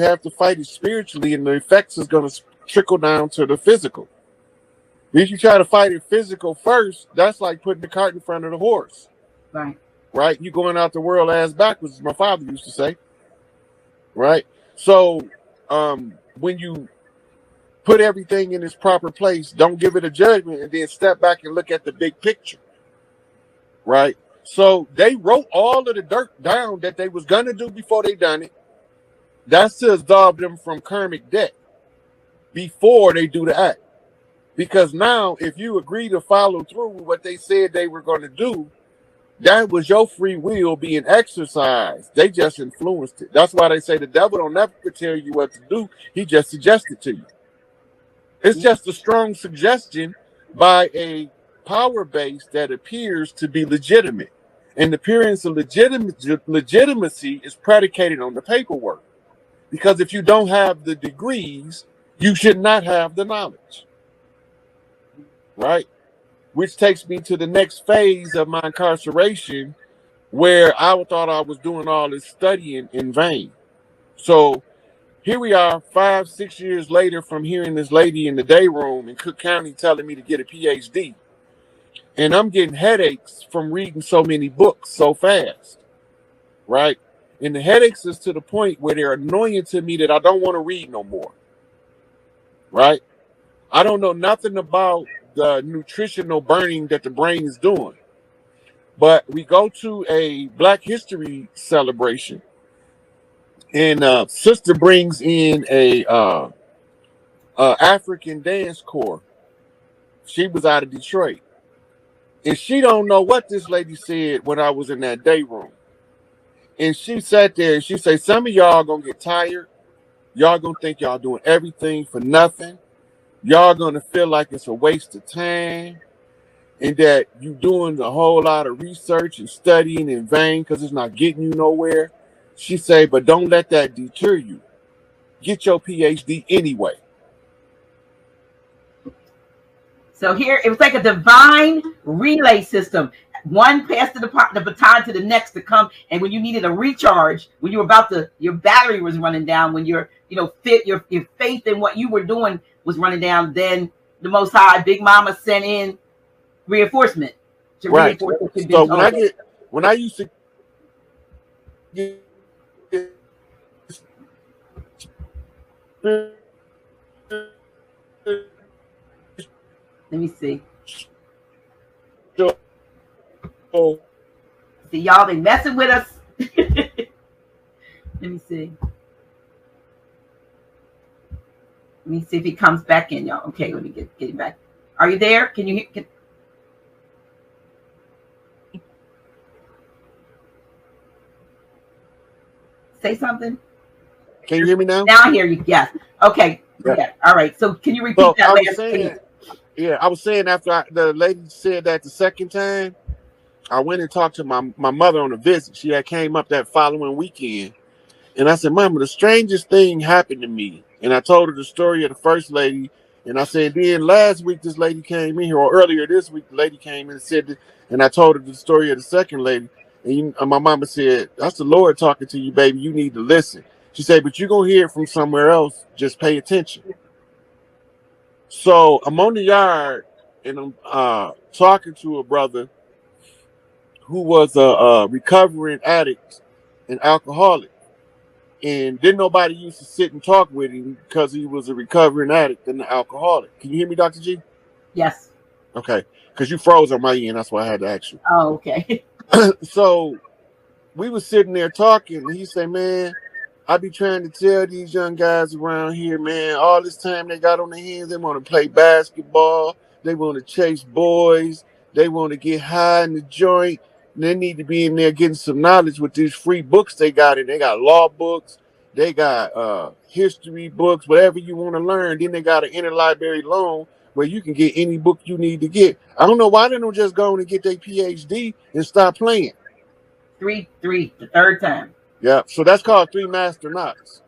have to fight it spiritually, and the effects is going to trickle down to the physical. If you try to fight it physical first, that's like putting the cart in front of the horse. Right. Right? You going out the world ass backwards, as my father used to say. Right? So when you put everything in its proper place, don't give it a judgment, and then step back and look at the big picture. Right? So they wrote all of the dirt down that they was gonna do before they done it. That's to absolve them from karmic debt before they do the act. Because now, if you agree to follow through with what they said they were going to do, that was your free will being exercised. They just influenced it. That's why they say the devil don't never tell you what to do. He just suggests it to you. It's just a strong suggestion by a power base that appears to be legitimate. And the appearance of legitimacy is predicated on the paperwork. Because if you don't have the degrees, you should not have the knowledge. Right? Which takes me to the next phase of my incarceration, where I thought I was doing all this studying in vain. So here we are 5-6 years later from hearing this lady in the day room in Cook County telling me to get a PhD. And I'm getting headaches from reading so many books so fast. Right? And the headaches is to the point where they're annoying to me that I don't want to read no more. Right? I don't know nothing about the nutritional burning that the brain is doing. But we go to a Black History celebration, and sister brings in a African dance corps. She was out of Detroit. And she don't know what this lady said when I was in that day room. And she sat there and she said, some of y'all gonna get tired. Y'all gonna think y'all doing everything for nothing. Y'all gonna feel like it's a waste of time, and that you doing a whole lot of research and studying in vain because it's not getting you nowhere. She say, but don't let that deter you. Get your PhD anyway. So here, it was like a divine relay system. One passed the baton to the next to come, and when you needed a recharge, when you were about to, your battery was running down, when your your faith in what you were doing was running down, then the Most High, Big Mama, sent in reinforcement to Right. reinforce the So conviction. when I used to get Let me see. so See, y'all been messing with us. Let me see. Let me see if he comes back in, y'all. Okay, let me get him back. Are you there? Can you hear? Say something? Can you hear me now? Now I hear you. Yes. Okay. Yeah. All right. So can you repeat that last thing? Yeah, I was saying after the lady said that the second time, I went and talked to my mother on a visit. She had came up that following weekend. And I said, Mama, the strangest thing happened to me. And I told her the story of the first lady. And I said, then last week this lady came in here, or earlier this week the lady came in and said that, and I told her the story of the second lady. And my mama said, that's the Lord talking to you, baby. You need to listen. She said, but you're going to hear it from somewhere else. Just pay attention. So I'm on the yard, and I'm talking to a brother who was a recovering addict and alcoholic. And didn't nobody used to sit and talk with him because he was a recovering addict and an alcoholic. Can you hear me, Dr. G? Yes. Okay. Because you froze on my end. That's why I had to ask you. Oh, okay. So we were sitting there talking. And he said, man, I be trying to tell these young guys around here, man, all this time they got on their hands, they want to play basketball. They want to chase boys. They want to get high in the joint. And they need to be in there getting some knowledge with these free books they got. And they got law books. They got history books, whatever you want to learn. Then they got an interlibrary loan where you can get any book you need to get. I don't know why they don't just go and get their PhD and stop playing. Three, the third time. Yeah, so that's called 3 master knocks,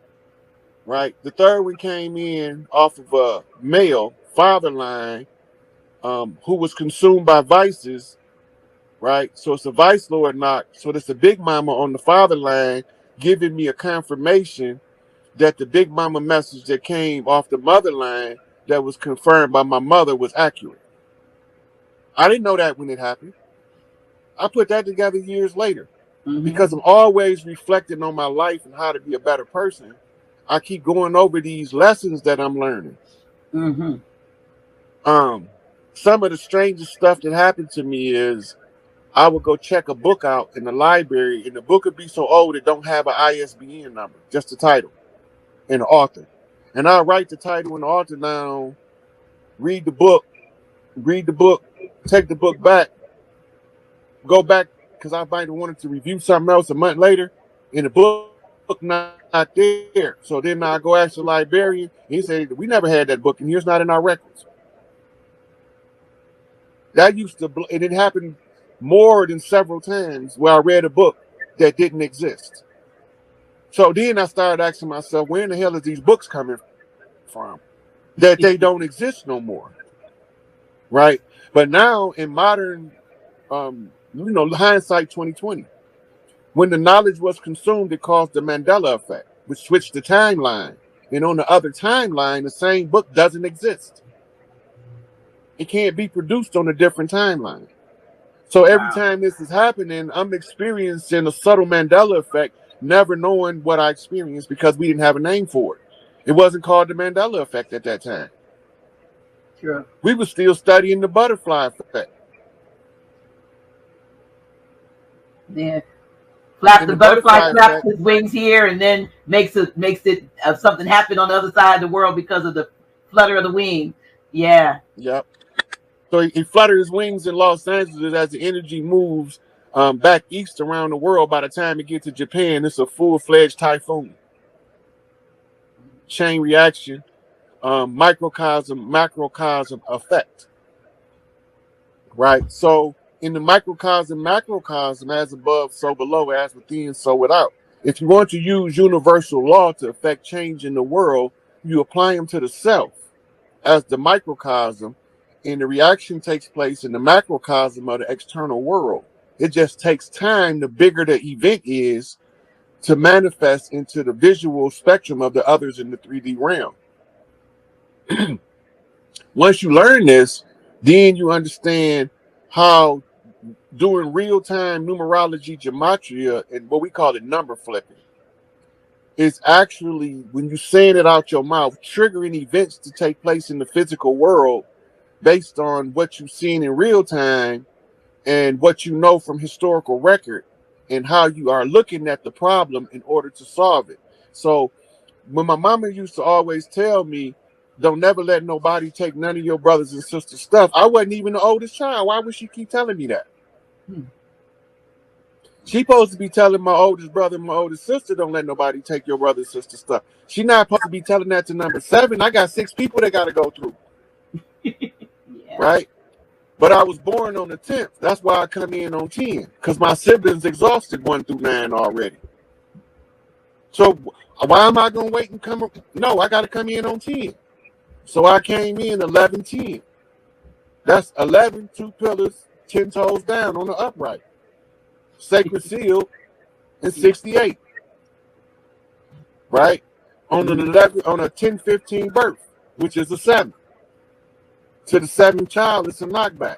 right? The third one came in off of a male father line who was consumed by vices, right? So it's a vice lord knock. So there's a big mama on the father line giving me a confirmation that the Big Mama message that came off the motherline that was confirmed by my mother was accurate. I didn't know that when it happened. I put that together years later. Because I'm always reflecting on my life and how to be a better person. I keep going over these lessons that I'm learning. Some of the strangest stuff that happened to me is I would go check a book out in the library, and the book would be so old it don't have an ISBN number, just the title and the author. And I'll write the title and the author down, read the book, take the book back, go back, because I might have wanted to review something else a month later, and the book not there. So then I go ask the librarian, and he said, we never had that book, and here's not in our records. That used to, and it happened more than several times where I read a book that didn't exist. So then I started asking myself, where in the hell is these books coming from? That they don't exist no more. Right? But now in modern, hindsight 2020, when the knowledge was consumed, it caused the Mandela effect, which switched the timeline. And on the other timeline, the same book doesn't exist. It can't be produced on a different timeline. So every time this is happening, I'm experiencing a subtle Mandela effect, never knowing what I experienced because we didn't have a name for it. It wasn't called the Mandela effect at that time. Sure. We were still studying the butterfly effect. Yeah. The butterfly flaps his wings here and then makes it something happen on the other side of the world because of the flutter of the wing. Yeah. Yep. So he fluttered his wings in Los Angeles as the energy moves back east around the world. By the time it gets to Japan, it's a full-fledged typhoon. Chain reaction, microcosm, macrocosm effect. Right? So in the microcosm, macrocosm, as above, so below, as within, so without. If you want to use universal law to affect change in the world, you apply them to the self as the microcosm, and the reaction takes place in the macrocosm of the external world. It just takes time, the bigger the event is, to manifest into the visual spectrum of the others in the 3D realm. Once you learn this, then you understand how doing real-time numerology gematria and what we call it number flipping is actually, when you're saying it out your mouth, triggering events to take place in the physical world based on what you've seen in real time and what you know from historical record and how you are looking at the problem in order to solve it. So when my mama used to always tell me, don't never let nobody take none of your brothers and sisters' stuff, I wasn't even the oldest child. Why would she keep telling me that? She's supposed to be telling my oldest brother and my oldest sister, don't let nobody take your brother and sister stuff. She's not supposed to be telling that to number 7. I got 6 people that got to go through. Yeah. Right? But I was born on the 10th. That's why I come in on 10, because my siblings exhausted 1 through 9 already. So why am I going to wait and come? No, I got to come in on 10. So I came in 11, 10. That's 11, 2 pillars, 10 toes down on the upright. Sacred seal and 68. Right? On an 11, on a 10-15 birth, which is a 7. To the 7th child, it's a knockback.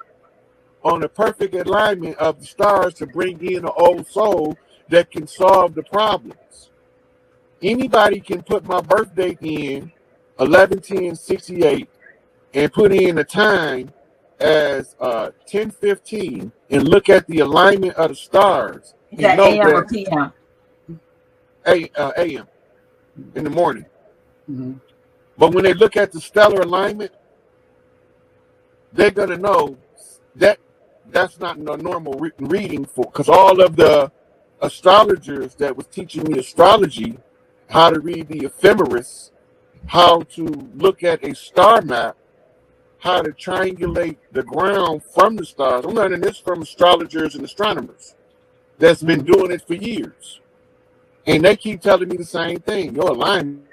On a perfect alignment of the stars to bring in an old soul that can solve the problems. Anybody can put my birth date in 11/10/68 and put in a time as 10:15 and look at the alignment of the stars. Is that AM or PM? AM in the morning. But when they look at the stellar alignment, they're going to know that that's not a normal reading for, because all of the astrologers that was teaching me astrology, how to read the ephemeris, how to look at a star map, how to triangulate the ground from the stars. I'm learning this from astrologers and astronomers that's been doing it for years. And they keep telling me the same thing. Your alignment.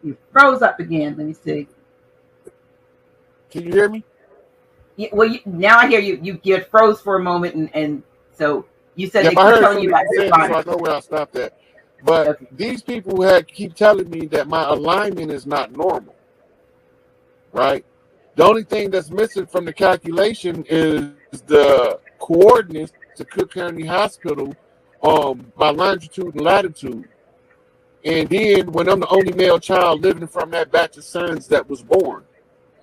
You froze up again. Let me see. Can you hear me? Yeah, well, now I hear you. You get froze for a moment, and so You said Yeah, they I keep heard telling some you of about you this said it, so line. I know where I stopped at. But Okay. these people keep telling me that my alignment is not normal, right? The only thing that's missing from the calculation is the coordinates to Cook County Hospital by longitude and latitude. And then when I'm the only male child living from that batch of sons that was born.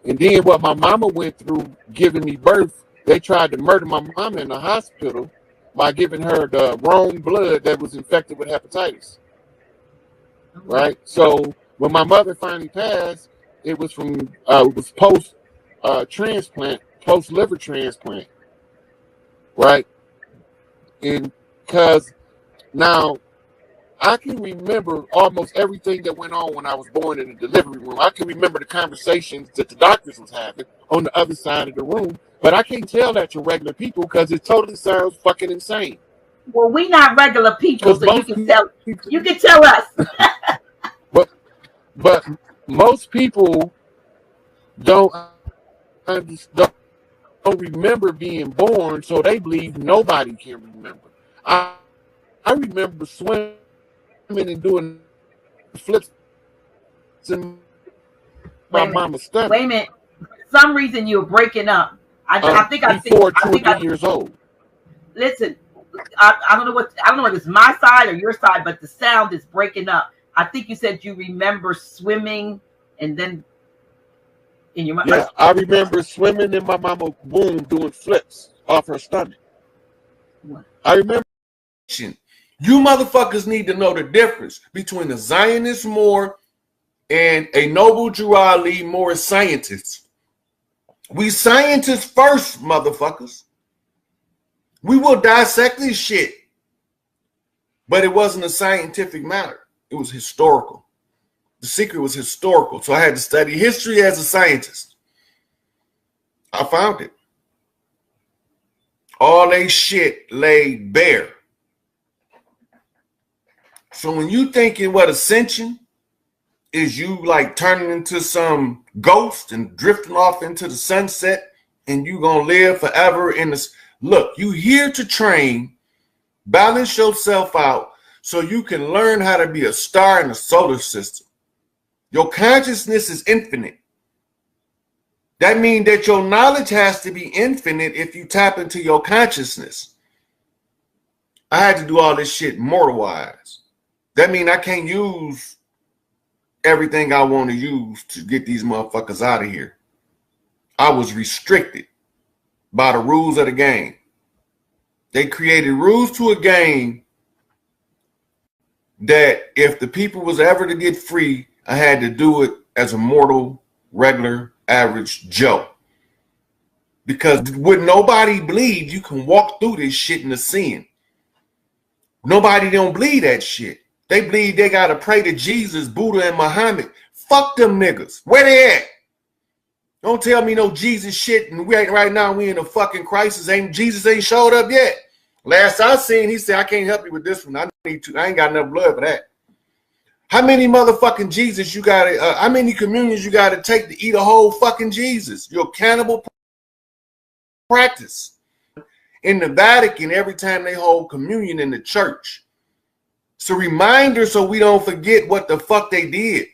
And then what my mama went through giving me birth, they tried to murder my mama in the hospital by giving her the wrong blood that was infected with hepatitis. Right? So when my mother finally passed, it was post transplant, post liver transplant, right? And because now I can remember almost everything that went on when I was born in the delivery room. I can remember the conversations that the doctors was having on the other side of the room, but I can't tell that to regular people because it totally sounds fucking insane. Well, we not regular people, Because so you most can tell. people, You can tell us. but but most people don't understand, don't remember being born, so they believe nobody can remember. I remember swimming and doing flips in my Wait a minute. mama's stomach Wait a minute. For some reason you're breaking up. I think I see. before I 2 or 3 think I years old. listen. I don't know what I don't know if it's my side or your side, but the sound is breaking up. I think you said you remember swimming and then in your Yeah, I remember swimming in my mama's womb doing flips off her stomach. I remember. You motherfuckers need to know the difference between a Zionist Moor and a Noble Drew Ali Moor scientist. We scientists first, motherfuckers. We will dissect this shit. But it wasn't a scientific matter. It was historical. The secret was historical. So I had to study history as a scientist. I found it. All they shit laid bare. So when you thinking what ascension is, you like turning into some ghost and drifting off into the sunset and you gonna live forever in this. Look, you here to train, balance yourself out so you can learn how to be a star in the solar system. Your consciousness is infinite. That means that your knowledge has to be infinite if you tap into your consciousness. I had to do all this shit mortal-wise. That means I can't use everything I want to use to get these motherfuckers out of here. I was restricted by the rules of the game. They created rules to a game that if the people was ever to get free, I had to do it as a mortal, regular, average Joe. Because would nobody believe you can walk through this shit in the sin? Nobody don't believe that shit. They believe they gotta pray to Jesus, Buddha, and Muhammad. Fuck them niggas. Where they at? Don't tell me no Jesus shit. And right now we in a fucking crisis. Jesus ain't showed up yet. Last I seen, he said, I can't help you with this one. I ain't got enough blood for that. How many motherfucking Jesus you gotta, how many communions you gotta take to eat a whole fucking Jesus? Your cannibal practice. In the Vatican, every time they hold communion in the church, it's a reminder so we don't forget what the fuck they did.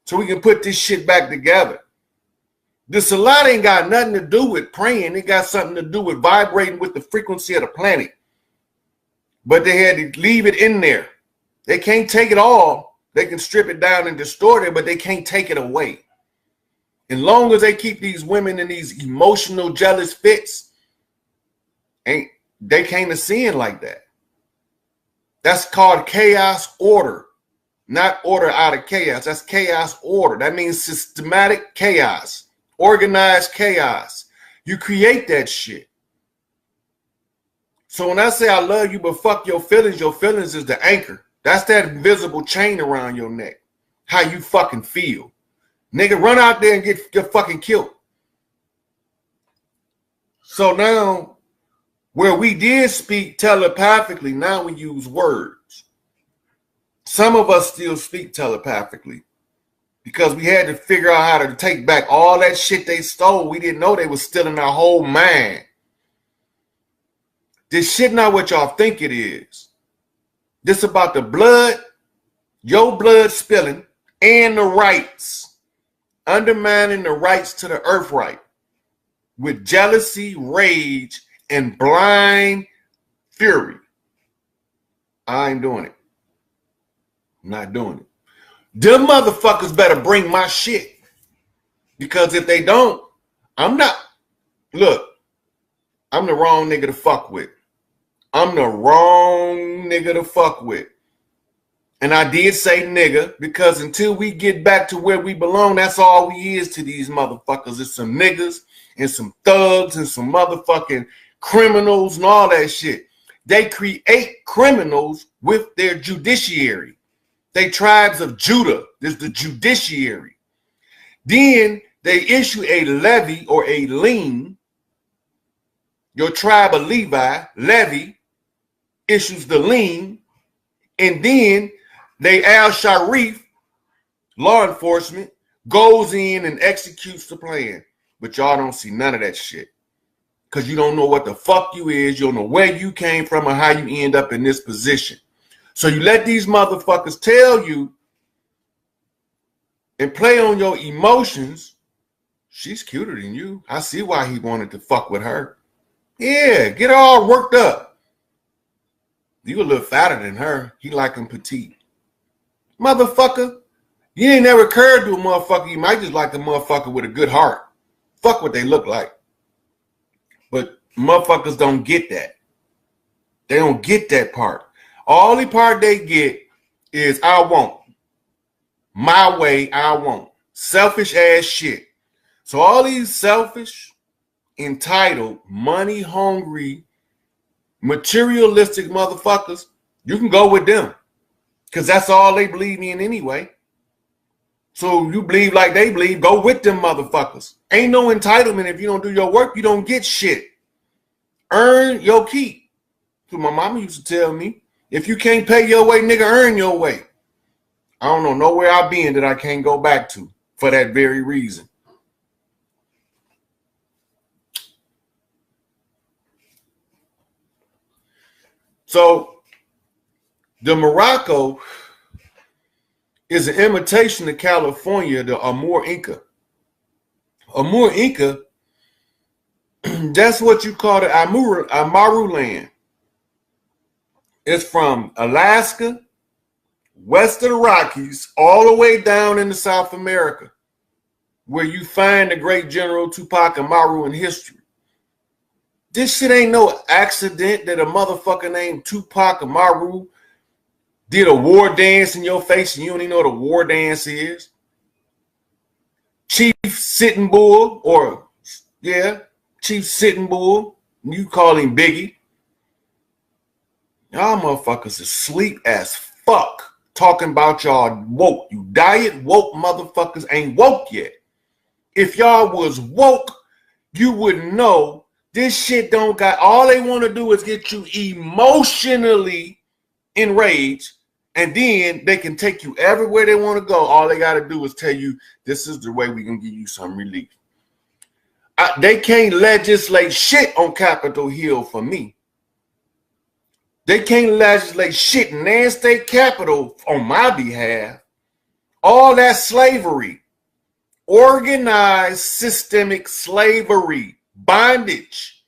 So we can put this shit back together. The Salat ain't got nothing to do with praying. It got something to do with vibrating with the frequency of the planet. But they had to leave it in there. They can't take it all. They can strip it down and distort it, but they can't take it away. As long as they keep these women in these emotional, jealous fits, they can't ascend like that. That's called chaos order, not order out of chaos. That's chaos order. That means systematic chaos, organized chaos. You create that shit. So when I say I love you, but fuck your feelings is the anchor. That's that invisible chain around your neck. How you fucking feel. Nigga, run out there and get fucking killed. So now, where we did speak telepathically, now we use words. Some of us still speak telepathically because we had to figure out how to take back all that shit they stole. We didn't know they was stealing our whole mind. This shit not what y'all think it is. This about the blood, your blood spilling, and the rights. Undermining the rights to the earth right. With jealousy, rage, and blind fury. I ain't doing it. I'm not doing it. Them motherfuckers better bring my shit. Because if they don't, I'm not. Look, I'm the wrong nigga to fuck with. I'm the wrong nigga to fuck with. And I did say nigga because until we get back to where we belong, that's all we is to these motherfuckers. It's some niggas and some thugs and some motherfucking criminals and all that shit. They create criminals with their judiciary. They tribes of Judah. There's the judiciary. Then they issue a levy or a lien. Your tribe of Levi issues the lien. And then they Al-Sharif, law enforcement, goes in and executes the plan. But y'all don't see none of that shit. Because you don't know what the fuck you is. You don't know where you came from or how you end up in this position. So you let these motherfuckers tell you and play on your emotions. She's cuter than you. I see why he wanted to fuck with her. Yeah, get her all worked up. You a little fatter than her. He like him petite. Motherfucker, you ain't never occurred to a motherfucker. You might just like a motherfucker with a good heart. Fuck what they look like. But motherfuckers don't get that. They don't get that part. All the part they get is I want. My way, I want. Selfish ass shit. So all these selfish, entitled, money hungry, materialistic motherfuckers, you can go with them. Because that's all they believe in anyway. So you believe like they believe, go with them motherfuckers. Ain't no entitlement. If you don't do your work, you don't get shit. Earn your keep. So my mama used to tell me, if you can't pay your way, nigga, earn your way. I don't know nowhere I've been that I can't go back to for that very reason. So the Morocco is an imitation of California, the Amur Inca. Amur Inca, that's what you call the Amaru land. It's from Alaska, west of the Rockies, all the way down into South America, where you find the great General Tupac Amaru in history. This shit ain't no accident that a motherfucker named Tupac Amaru did a war dance in your face and you don't even know what a war dance is. Chief Sitting Bull, or yeah, Chief Sitting Bull, you call him Biggie. Y'all motherfuckers asleep as fuck talking about y'all woke. You diet woke motherfuckers ain't woke yet. If y'all was woke, you would know this shit don't got, all they want to do is get you emotionally enraged, and then they can take you everywhere they want to go. All they got to do is tell you, this is the way we can give you some relief. They can't legislate shit on Capitol Hill for me. They can't legislate shit in their state capital on my behalf. All that slavery, organized systemic slavery, bondage.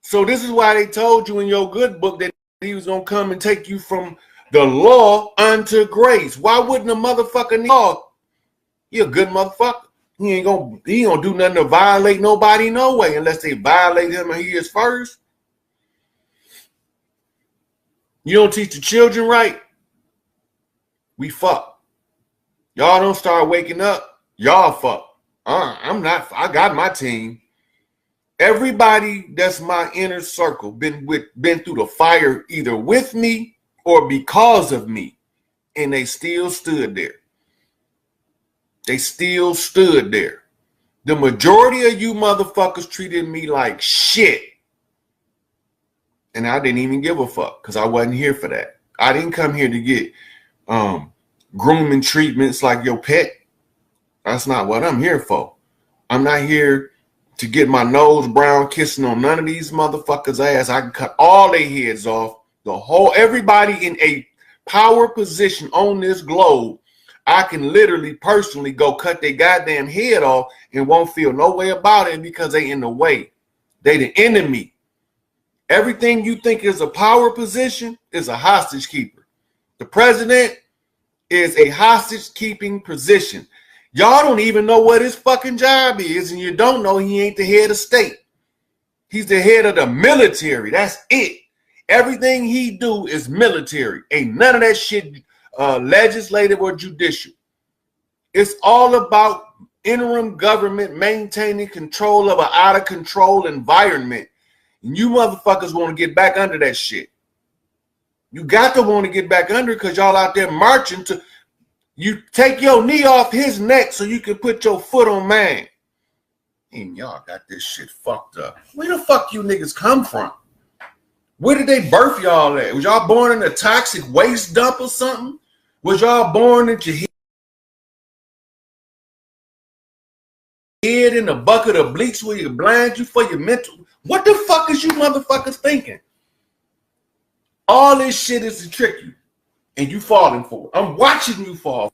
So this is why they told you in your good book that he was going to come and take you from the law unto grace. Why wouldn't a motherfucker need law? He a good motherfucker. He ain't gonna do nothing to violate nobody no way unless they violate him and he is first. You don't teach the children right, we fuck. Y'all don't start waking up, y'all fuck. I'm not, I got my team. Everybody that's my inner circle been through the fire either with me or because of me, and they still stood there. They still stood there. The majority of you motherfuckers treated me like shit. And I didn't even give a fuck because I wasn't here for that. I didn't come here to get grooming treatments like your pet. That's not what I'm here for. I'm not here to get my nose brown kissing on none of these motherfuckers' ass. I can cut all their heads off. Everybody in a power position on this globe, I can literally personally go cut their goddamn head off and won't feel no way about it because they in the way. They the enemy. Everything you think is a power position is a hostage keeper. The president is a hostage keeping position. Y'all don't even know what his fucking job is, and you don't know he ain't the head of state. He's the head of the military. That's it. Everything he do is military. Ain't none of that shit legislative or judicial. It's all about interim government maintaining control of an out of control environment. And you motherfuckers want to get back under that shit. You got to want to get back under because y'all out there marching to, you take your knee off his neck so you can put your foot on mine. And y'all got this shit fucked up. Where the fuck you niggas come from? Where did they birth y'all at? Was y'all born in a toxic waste dump or something? Was y'all born into head in a bucket of bleach where you blind you for your mental? What the fuck is you motherfuckers thinking? All this shit is to trick you, and you falling for it. I'm watching you fall.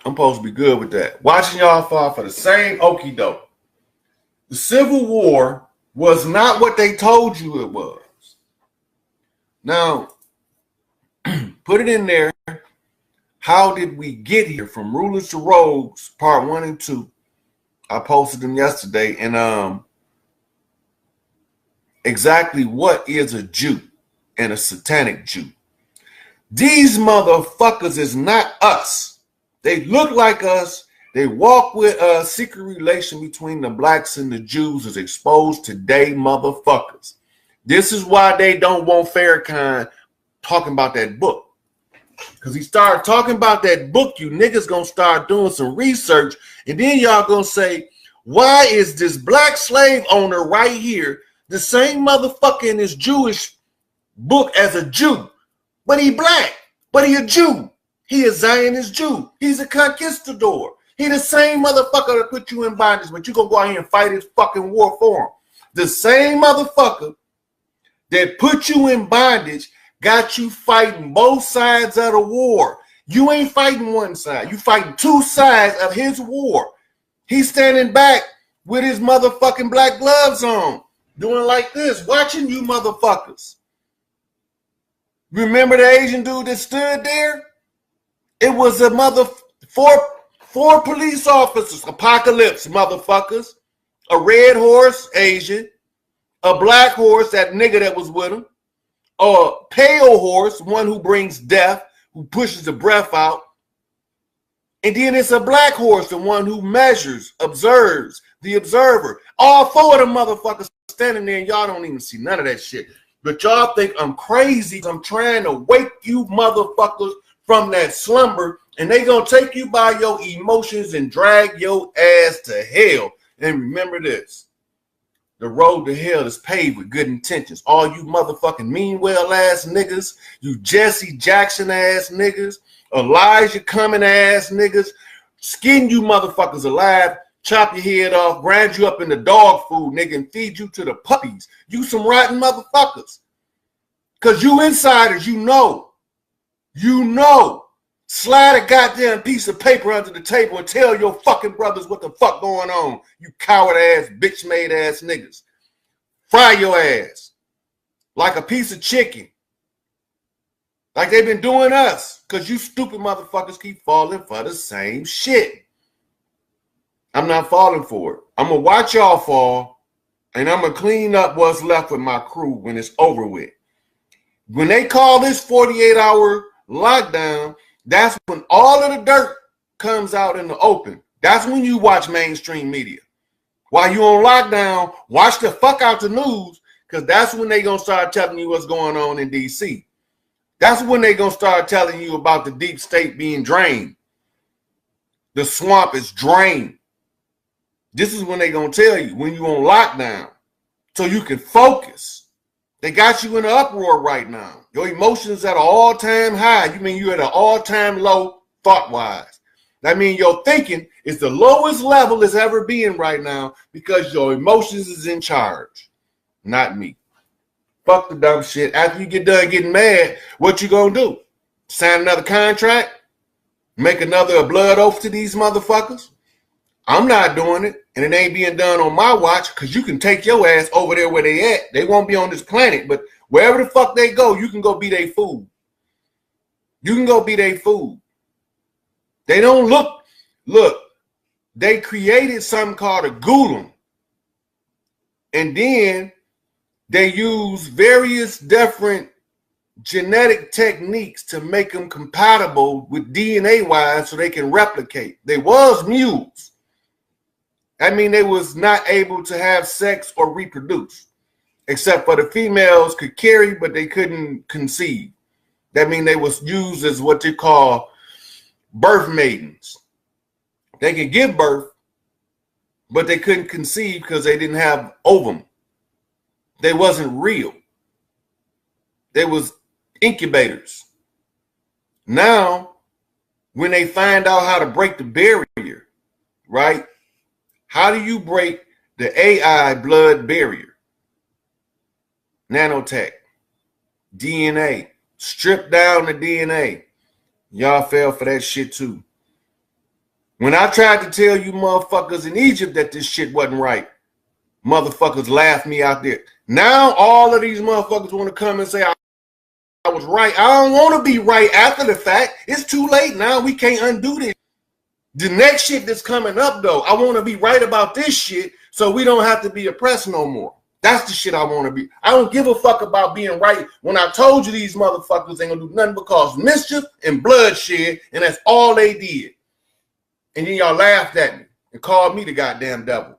I'm supposed to be good with that. Watching y'all fall for the same okie doke. The Civil War was not what they told you it was. Now, put it in there. How did we get here? From Rulers to Rogues, part 1 and 2. I posted them yesterday. And exactly what is a Jew and a satanic Jew? These motherfuckers is not us. They look like us. They walk with a secret relation between the blacks and the Jews is exposed today, motherfuckers. This is why they don't want Farrakhan talking about that book. Because he started talking about that book, you niggas gonna start doing some research, and then y'all gonna say, why is this black slave owner right here the same motherfucker in this Jewish book as a Jew? But he black, but he a Jew. He a Zionist Jew. He's a conquistador. He the same motherfucker that put you in bondage, but you gonna go out here and fight his fucking war for him. The same motherfucker that put you in bondage got you fighting both sides of the war. You ain't fighting one side. You fighting two sides of his war. He's standing back with his motherfucking black gloves on, doing like this, watching you motherfuckers. Remember the Asian dude that stood there? It was a four police officers, apocalypse motherfuckers, a red horse, Asian, a black horse, that nigga that was with him, a pale horse, one who brings death, who pushes the breath out, and then it's a black horse, the one who measures, observes, the observer. All four of them motherfuckers standing there, and y'all don't even see none of that shit. But y'all think I'm crazy. I'm trying to wake you motherfuckers from that slumber, and they gonna take you by your emotions and drag your ass to hell. And remember this, the road to hell is paved with good intentions. All you motherfucking Meanwell ass niggas, you Jesse Jackson ass niggas, Elijah Cumming ass niggas, skin you motherfuckers alive, chop your head off, grind you up into dog food, nigga, and feed you to the puppies. You some rotten motherfuckers. Cause you insiders, you know. Slide a goddamn piece of paper under the table and tell your fucking brothers what the fuck going on. You coward ass, bitch made ass niggas. Fry your ass like a piece of chicken. Like they've been doing us. Cause you stupid motherfuckers keep falling for the same shit. I'm not falling for it. I'm gonna watch y'all fall, and I'm gonna clean up what's left with my crew when it's over with. When they call this 48-hour lockdown, that's when all of the dirt comes out in the open. That's when you watch mainstream media. While you on lockdown, watch the fuck out the news, because that's when they gonna start telling you what's going on in DC. That's when they gonna start telling you about the deep state being drained. The swamp is drained. This is when they gonna tell you, when you on lockdown, so you can focus. They got you in an uproar right now. Your emotions at an all-time high. You mean you're at an all-time low thought-wise. That means your thinking is the lowest level it's ever been right now because your emotions is in charge, not me. Fuck the dumb shit. After you get done getting mad, what you gonna do? Sign another contract? Make another blood oath to these motherfuckers? I'm not doing it, and it ain't being done on my watch because you can take your ass over there where they at. They won't be on this planet, but wherever the fuck they go, you can go be their food. You can go be their food. They don't look, they created something called a golem. And then they use various different genetic techniques to make them compatible with DNA-wise so they can replicate. They was mules. I mean, they was not able to have sex or reproduce, except for the females could carry, but they couldn't conceive. That means they was used as what they call birth maidens. They could give birth, but they couldn't conceive because they didn't have ovum. They wasn't real. They was incubators. Now, when they find out how to break the barrier, right? How do you break the AI blood barrier? Nanotech, DNA, strip down the DNA. Y'all fell for that shit too. When I tried to tell you motherfuckers in Egypt that this shit wasn't right, motherfuckers laughed me out there. Now all of these motherfuckers want to come and say I was right. I don't want to be right after the fact. It's too late now. We can't undo this. The next shit that's coming up, though, I want to be right about this shit so we don't have to be oppressed no more. That's the shit I want to be. I don't give a fuck about being right when I told you these motherfuckers ain't gonna do nothing but cause mischief and bloodshed, and that's all they did. And then y'all laughed at me and called me the goddamn devil.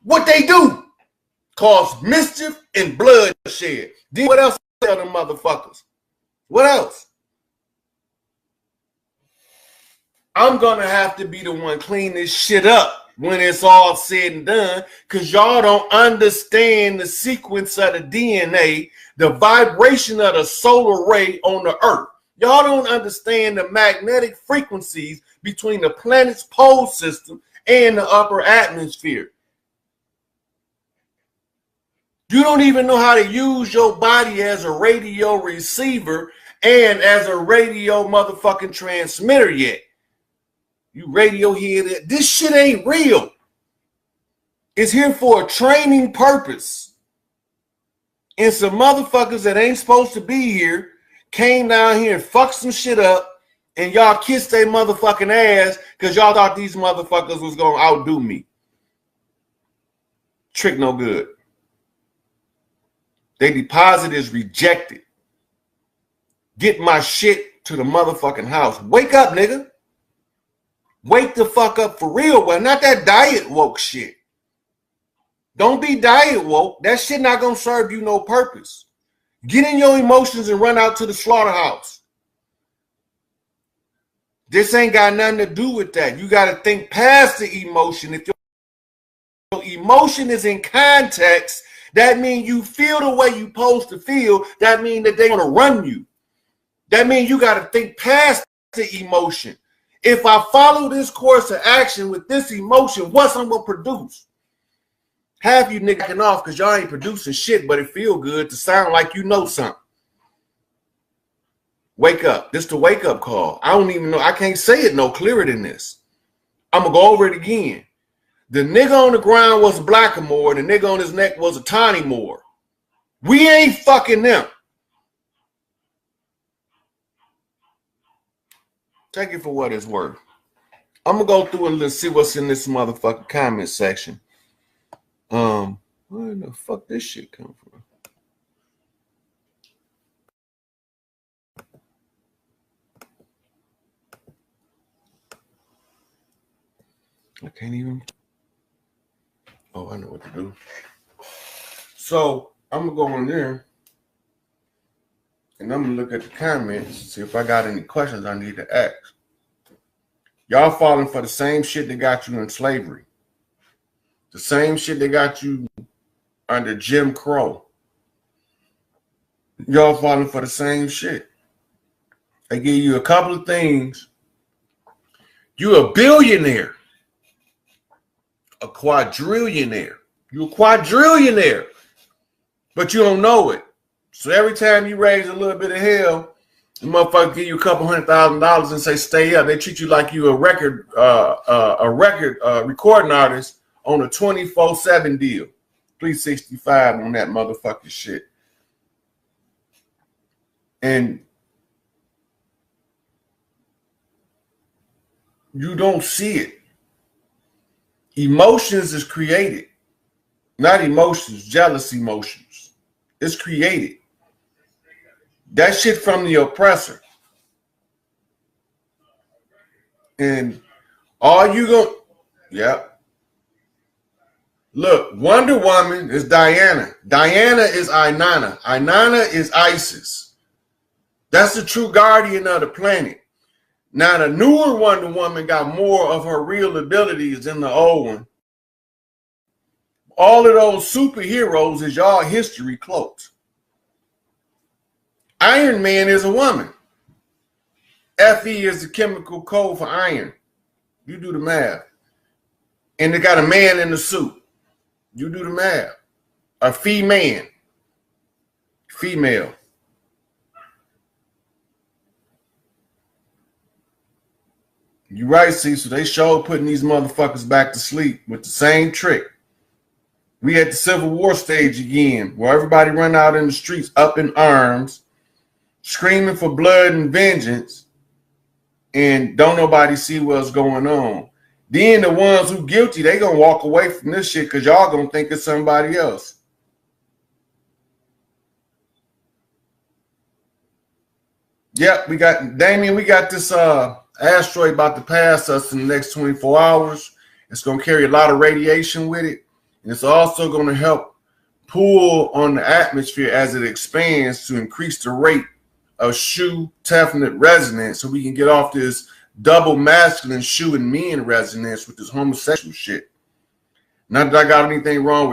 What they do? Cause mischief and bloodshed. Then what else tell them motherfuckers? What else? I'm gonna have to be the one clean this shit up when it's all said and done, because y'all don't understand the sequence of the DNA, the vibration of the solar ray on the earth. Y'all don't understand the magnetic frequencies between the planet's pole system and the upper atmosphere. You don't even know how to use your body as a radio receiver and as a radio motherfucking transmitter yet. You radio head, this shit ain't real. It's here for a training purpose. And some motherfuckers that ain't supposed to be here came down here and fucked some shit up, and y'all kissed their motherfucking ass because y'all thought these motherfuckers was gonna outdo me. Trick no good. They deposit is rejected. Get my shit to the motherfucking house. Wake up, nigga. Wake the fuck up for real, but not that diet woke shit. Don't be diet woke. That shit not gonna serve you no purpose. Get in your emotions and run out to the slaughterhouse. This ain't got nothing to do with that. You got to think past the emotion. If your emotion is in context, that means you feel the way you supposed to feel. That means that they want to run you. That means you got to think past the emotion. If I follow this course of action with this emotion, what's I'm gonna produce? Half you niggas off because y'all ain't producing shit, but it feel good to sound like you know something. Wake up. This the wake up call. I don't even know. I can't say it no clearer than this. I'm gonna go over it again. The nigga on the ground was a blackamoor. The nigga on his neck was a tiny moor. We ain't fucking them. Take it for what it's worth. I'm gonna go through and let's see what's in this motherfucking comment section. Where the fuck this shit come from? I can't even. Oh, I know what to do. So I'm gonna go on there and I'm gonna look at the comments, see if I got any questions I need to ask. Y'all falling for the same shit that got you in slavery. The same shit that got you under Jim Crow. Y'all falling for the same shit. They give you a couple of things You're a billionaire, a quadrillionaire. You're a quadrillionaire, but you don't know it. So every time you raise a little bit of hell, the motherfucker give you a couple $100,000 and say stay up. They treat you like you a record recording artist on a 24/7 deal. 365 on that motherfucking shit. And you don't see it. Emotions is created. Not emotions, jealous emotions. It's created. That shit from the oppressor. And all you go, yeah. Look, Wonder Woman is Diana. Diana is Inanna. Inanna is Isis. That's the true guardian of the planet. Now, the newer Wonder Woman got more of her real abilities than the old one. All of those superheroes is y'all history cloaked. Iron Man is a woman. Fe is the chemical code for iron. You do the math. And they got a man in the suit. You do the math. A female. You right, see, so they showed putting these motherfuckers back to sleep with the same trick. We at the Civil War stage again, where everybody run out in the streets up in arms, screaming for blood and vengeance, and don't nobody see what's going on. Then the ones who guilty, they gonna walk away from this shit because y'all gonna think it's somebody else. Yep, we got, Damien, we got this asteroid about to pass us in the next 24 hours. It's gonna carry a lot of radiation with it. And it's also gonna help pull on the atmosphere as it expands to increase the rate of shoe definite resonance so we can get off this double masculine shoe and men resonance with this homosexual shit. Not that I got anything wrong with